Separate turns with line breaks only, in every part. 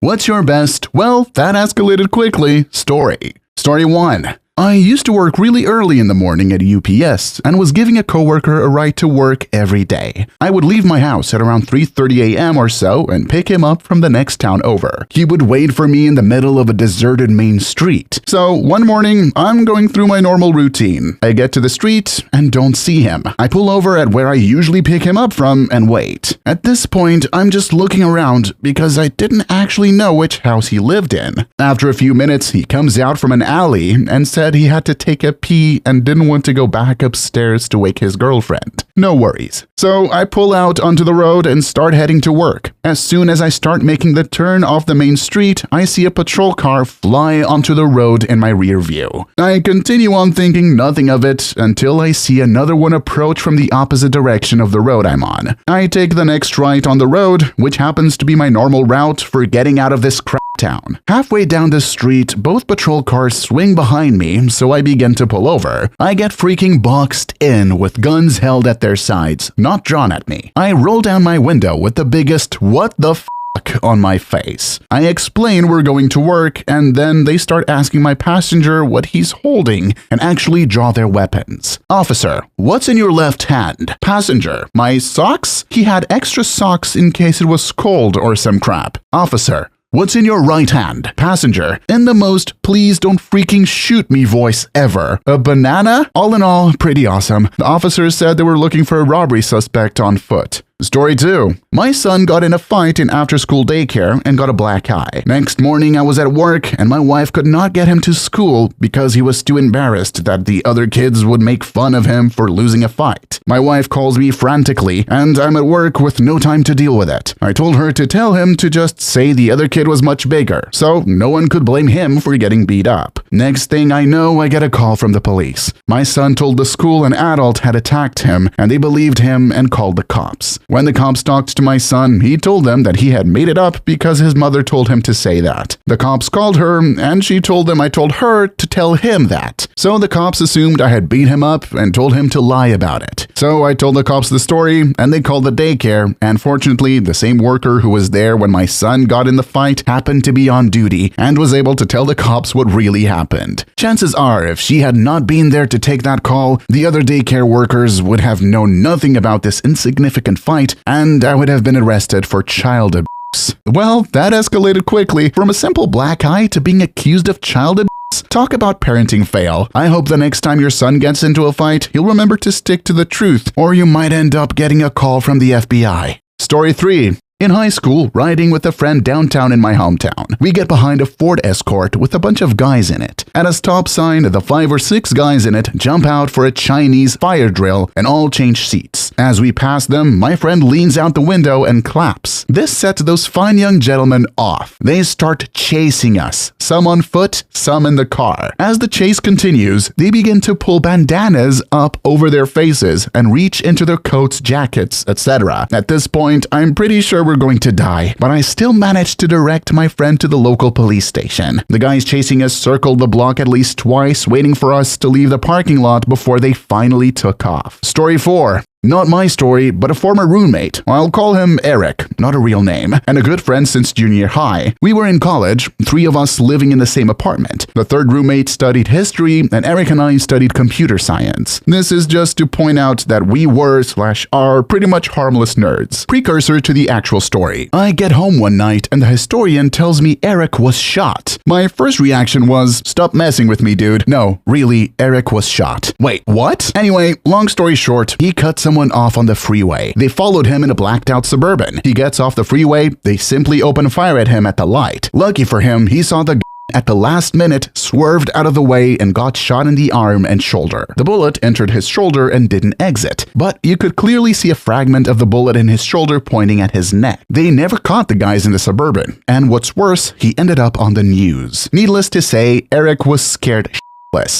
What's your best, well, that escalated quickly, story? Story 1. I used to work really early in the morning at UPS and was giving a coworker a ride to work every day. I would leave my house at around 3:30 a.m. or so and pick him up from the next town over. He would wait for me in the middle of a deserted main street. So one morning, I'm going through my normal routine. I get to the street and don't see him. I pull over at where I usually pick him up from and wait. At this point, I'm just looking around because I didn't actually know which house he lived in. After a few minutes, he comes out from an alley and said he had to take a pee and didn't want to go back upstairs to wake his girlfriend. No worries. So I pull out onto the road and start heading to work. As soon as I start making the turn off the main street, I see a patrol car fly onto the road in my rear view. I continue on thinking nothing of it until I see another one approach from the opposite direction of the road I'm on. I take the next right on the road, which happens to be my normal route for getting out of this crap town. Halfway down the street, both patrol cars swing behind me, so I begin to pull over. I get freaking boxed in with guns held at their sides, not drawn at me. I roll down my window with the biggest "what the f*** on my face. I explain we're going to work, and then they start asking my passenger what he's holding and actually draw their weapons. Officer, what's in your left hand? Passenger, my socks? He had extra socks in case it was cold or some crap. Officer, what's in your right hand? Passenger, in the most "please don't freaking shoot me" voice ever. A banana? All in all, pretty awesome. The officers said they were looking for a robbery suspect on foot. Story 2. My son got in a fight in after-school daycare and got a black eye. Next morning, I was at work and my wife could not get him to school because he was too embarrassed that the other kids would make fun of him for losing a fight. My wife calls me frantically and I'm at work with no time to deal with it. I told her to tell him to just say the other kid was much bigger, so no one could blame him for getting beat up. Next thing I know, I get a call from the police. My son told the school an adult had attacked him and they believed him and called the cops. When the cops talked to my son, he told them that he had made it up because his mother told him to say that. The cops called her, and she told them I told her to tell him that. So the cops assumed I had beat him up and told him to lie about it. So I told the cops the story, and they called the daycare, and fortunately, the same worker who was there when my son got in the fight happened to be on duty and was able to tell the cops what really happened. Chances are, if she had not been there to take that call, the other daycare workers would have known nothing about this insignificant fight, and I would have been arrested for child abuse. Well, that escalated quickly from a simple black eye to being accused of child abuse. Talk about parenting fail. I hope the next time your son gets into a fight, he'll remember to stick to the truth, or you might end up getting a call from the FBI. Story 3. In high school, riding with a friend downtown in my hometown, we get behind a Ford Escort with a bunch of guys in it. At a stop sign, the 5 or 6 guys in it jump out for a Chinese fire drill and all change seats. As we pass them, my friend leans out the window and claps. This sets those fine young gentlemen off. They start chasing us, some on foot, some in the car. As the chase continues, they begin to pull bandanas up over their faces and reach into their coats, jackets, etc. At this point, I'm pretty sure we're going to die, but I still managed to direct my friend to the local police station. The guys chasing us circled the block at least twice, waiting for us to leave the parking lot before they finally took off. Story 4. Not my story, but a former roommate. I'll call him Eric, not a real name, and a good friend since junior high. We were in college, 3 of us living in the same apartment. The third roommate studied history, and Eric and I studied computer science. This is just to point out that we were/are pretty much harmless nerds. Precursor to the actual story. I get home one night, and the historian tells me Eric was shot. My first reaction was, stop messing with me, dude. No, really, Eric was shot. Wait, what? Anyway, long story short, he cut someone off on the freeway. They followed him in a blacked out Suburban. He gets off the freeway, they simply open fire at him at the light. Lucky for him, he saw the at the last minute, swerved out of the way and got shot in the arm and shoulder. The bullet entered his shoulder and didn't exit, but you could clearly see a fragment of the bullet in his shoulder pointing at his neck. They never caught the guys in the Suburban, and what's worse, he ended up on the news. Needless to say, Eric was scared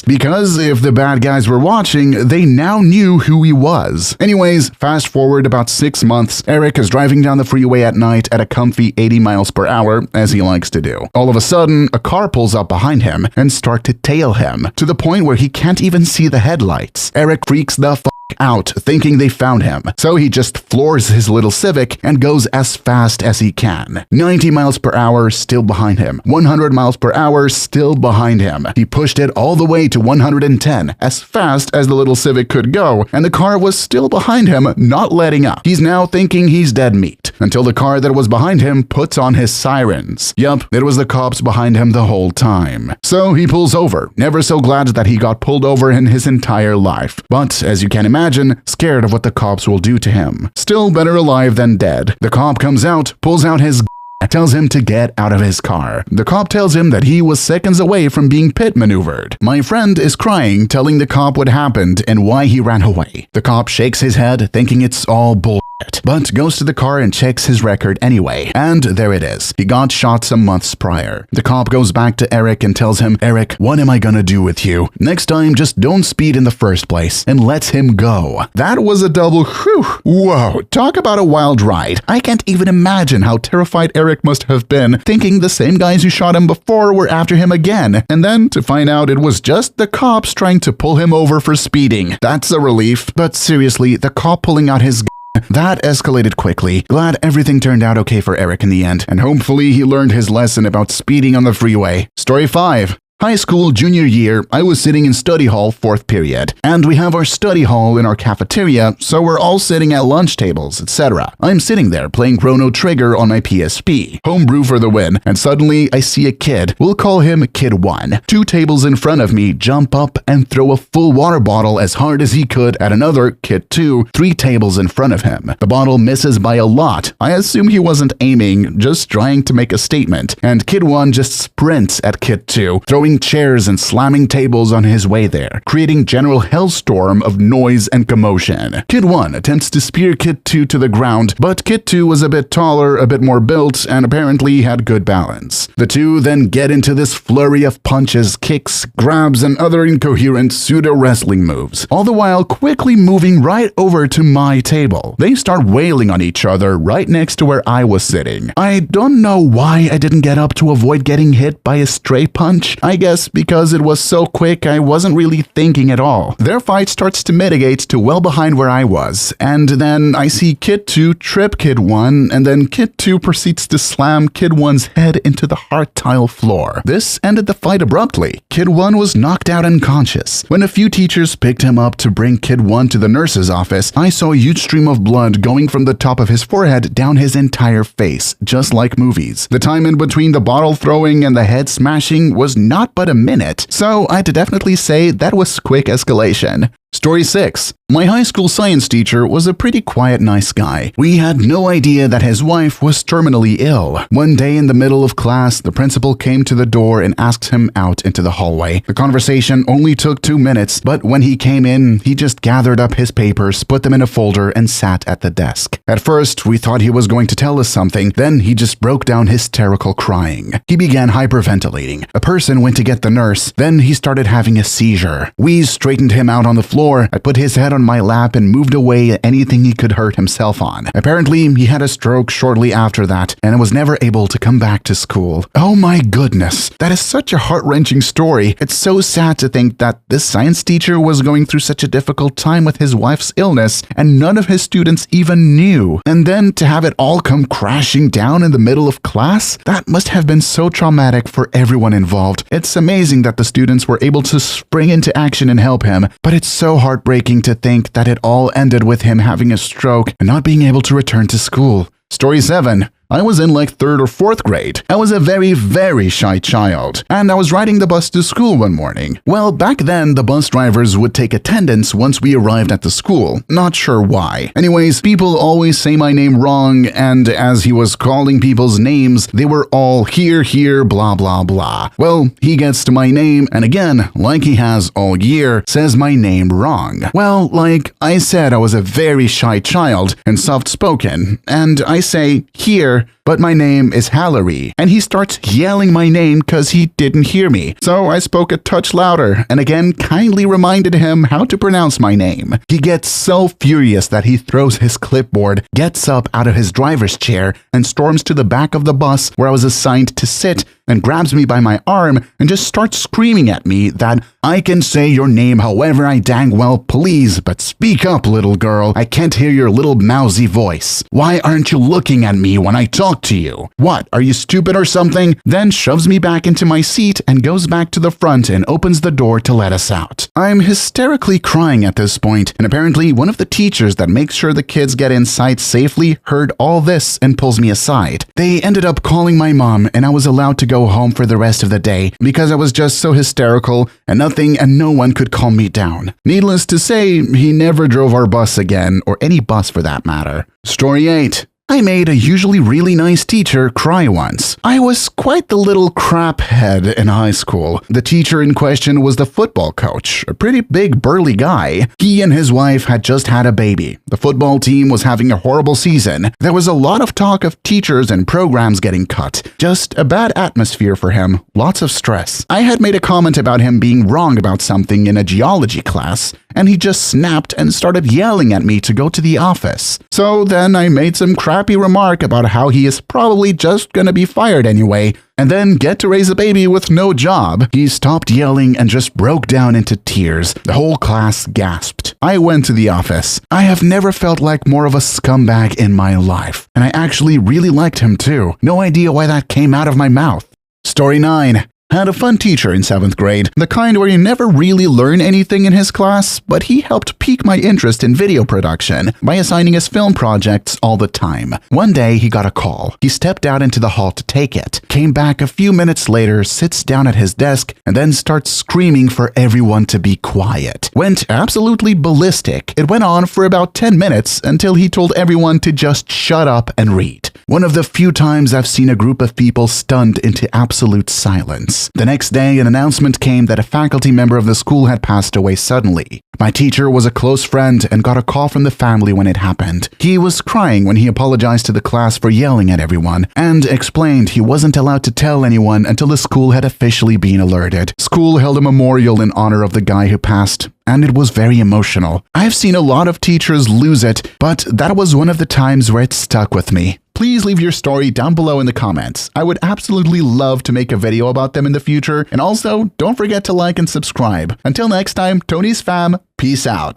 because if the bad guys were watching, they now knew who he was. Anyways, fast forward about 6 months, Eric is driving down the freeway at night at a comfy 80 miles per hour, as he likes to do. All of a sudden, a car pulls up behind him and starts to tail him, to the point where he can't even see the headlights. Eric freaks the out thinking they found him. So he just floors his little Civic and goes as fast as he can. 90 miles per hour, still behind him. 100 miles per hour, still behind him. He pushed it all the way to 110, as fast as the little Civic could go, and the car was still behind him, not letting up. He's now thinking he's dead meat, until the car that was behind him puts on his sirens. Yup, it was the cops behind him the whole time. So he pulls over, never so glad that he got pulled over in his entire life. But, as you can imagine, scared of what the cops will do to him. Still better alive than dead. The cop comes out, pulls out his tells him to get out of his car. The cop tells him that he was seconds away from being pit maneuvered. My friend is crying, telling the cop what happened and why he ran away. The cop shakes his head, thinking it's all bull, but goes to the car and checks his record anyway. And there it is. He got shot some months prior. The cop goes back to Eric and tells him, "Eric, what am I gonna do with you? Next time, just don't speed in the first place," and lets him go. That was a double whew. Whoa, talk about a wild ride. I can't even imagine how terrified Eric must have been, thinking the same guys who shot him before were after him again, and then to find out it was just the cops trying to pull him over for speeding. That's a relief. But seriously, the cop pulling out his that escalated quickly. Glad everything turned out okay for Eric in the end, and hopefully he learned his lesson about speeding on the freeway. Story 5. High school junior year, I was sitting in study hall 4th period, and we have our study hall in our cafeteria, so we're all sitting at lunch tables, etc. I'm sitting there playing Chrono Trigger on my PSP, homebrew for the win, and suddenly I see a kid, we'll call him Kid 1, 2 tables in front of me jump up and throw a full water bottle as hard as he could at another, Kid 2, 3 tables in front of him. The bottle misses by a lot. I assume he wasn't aiming, just trying to make a statement, and Kid 1 just sprints at Kid 2, throwing chairs and slamming tables on his way there, creating general hellstorm of noise and commotion. Kid 1 attempts to spear Kid 2 to the ground, but Kid 2 was a bit taller, a bit more built, and apparently had good balance. The two then get into this flurry of punches, kicks, grabs, and other incoherent pseudo-wrestling moves, all the while quickly moving right over to my table. They start wailing on each other right next to where I was sitting. I don't know why I didn't get up to avoid getting hit by a stray punch. I guess because it was so quick I wasn't really thinking at all. Their fight starts to mitigate to well behind where I was, and then I see Kid 2 trip Kid 1, and then Kid 2 proceeds to slam Kid 1's head into the hard tile floor. This ended the fight abruptly. Kid 1 was knocked out unconscious. When a few teachers picked him up to bring Kid 1 to the nurse's office, I saw a huge stream of blood going from the top of his forehead down his entire face, just like movies. The time in between the bottle throwing and the head smashing was not but a minute, so I'd definitely say that was quick escalation. Story 6. My high school science teacher was a pretty quiet, nice guy. We had no idea that his wife was terminally ill. One day in the middle of class, the principal came to the door and asked him out into the hallway. The conversation only took 2 minutes, but when he came in, he just gathered up his papers, put them in a folder, and sat at the desk. At first, we thought he was going to tell us something, then he just broke down hysterical crying. He began hyperventilating. A person went to get the nurse, then he started having a seizure. We straightened him out on the floor. I put his head on my lap and moved away anything he could hurt himself on. Apparently, he had a stroke shortly after that and was never able to come back to school. Oh my goodness, that is such a heart-wrenching story. It's so sad to think that this science teacher was going through such a difficult time with his wife's illness and none of his students even knew. And then to have it all come crashing down in the middle of class? That must have been so traumatic for everyone involved. It's amazing that the students were able to spring into action and help him, but it's so heartbreaking to think that it all ended with him having a stroke and not being able to return to school. Story 7. I was in like 3rd or 4th grade. I was a very, very shy child, and I was riding the bus to school one morning. Well, back then, the bus drivers would take attendance once we arrived at the school. Not sure why. Anyways, people always say my name wrong, and as he was calling people's names, they were all here, blah, blah, blah. Well, he gets to my name, and again, like he has all year, says my name wrong. Well, like I said, I was a very shy child and soft-spoken, and I say here, but my name is Hallery, and he starts yelling my name because he didn't hear me. So I spoke a touch louder and again kindly reminded him how to pronounce my name. He gets so furious that he throws his clipboard, gets up out of his driver's chair, and storms to the back of the bus where I was assigned to sit and grabs me by my arm and just starts screaming at me that I can say your name however I dang well please, but speak up, little girl. I can't hear your little mousy voice. Why aren't you looking at me when I talk to you? What, are you stupid or something? Then shoves me back into my seat and goes back to the front and opens the door to let us out. I'm hysterically crying at this point, and apparently one of the teachers that makes sure the kids get inside safely heard all this and pulls me aside. They ended up calling my mom, and I was allowed to go home for the rest of the day because I was just so hysterical and nothing and no one could calm me down. Needless to say, he never drove our bus again, or any bus for that matter. Story 8. I made a usually really nice teacher cry once. I was quite the little crap head in high school. The teacher in question was the football coach, a pretty big burly guy. He and his wife had just had a baby. The football team was having a horrible season. There was a lot of talk of teachers and programs getting cut. Just a bad atmosphere for him, lots of stress. I had made a comment about him being wrong about something in a geology class, and he just snapped and started yelling at me to go to the office. So then I made some crappy remark about how he is probably just gonna be fired anyway, and then get to raise a baby with no job. He stopped yelling and just broke down into tears. The whole class gasped. I went to the office. I have never felt like more of a scumbag in my life, and I actually really liked him too. No idea why that came out of my mouth. Story 9. Had a fun teacher in 7th grade, the kind where you never really learn anything in his class, but he helped pique my interest in video production by assigning us film projects all the time. One day he got a call. He stepped out into the hall to take it, came back a few minutes later, sits down at his desk, and then starts screaming for everyone to be quiet. Went absolutely ballistic. It went on for about 10 minutes until he told everyone to just shut up and read. One of the few times I've seen a group of people stunned into absolute silence. The next day, an announcement came that a faculty member of the school had passed away suddenly. My teacher was a close friend and got a call from the family when it happened. He was crying when he apologized to the class for yelling at everyone and explained he wasn't allowed to tell anyone until the school had officially been alerted. School held a memorial in honor of the guy who passed, and it was very emotional. I've seen a lot of teachers lose it, but that was one of the times where it stuck with me. Please leave your story down below in the comments. I would absolutely love to make a video about them in the future, and also don't forget to like and subscribe. Until next time, Tony's fam, peace out.